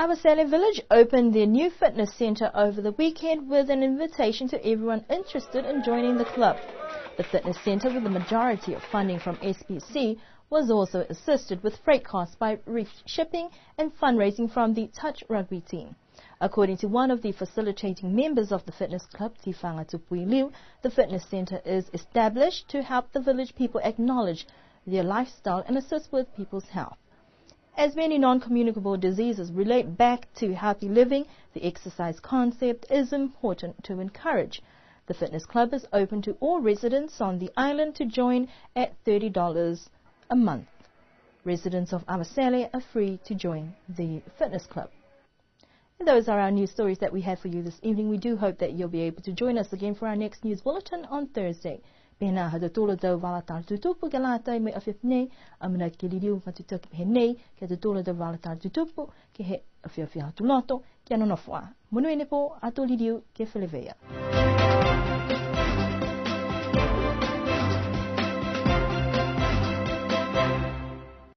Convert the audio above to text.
Awasale Village opened their new fitness centre over the weekend with an invitation to everyone interested in joining the club. The fitness centre, with the majority of funding from SPC, was also assisted with freight costs by reef shipping and fundraising from the touch rugby team. According to one of the facilitating members of the fitness club, Tifanga Tupui Liu, the fitness centre is established to help the village people acknowledge their lifestyle and assist with people's health. As many non-communicable diseases relate back to healthy living, the exercise concept is important to encourage. The fitness club is open to all residents on the island to join at $30 a month. Residents of Awasale are free to join the fitness club. And those are our news stories that we have for you this evening. We do hope that you'll be able to join us again for our next news bulletin on Thursday. Pena hada tola dau valatar tutupu galata me afifne amna kililiu matutuk henei ke tola dau valatar tutupu ke he afia tuloto ke anonofwa. Monuenepo atolidiu ke feleveia.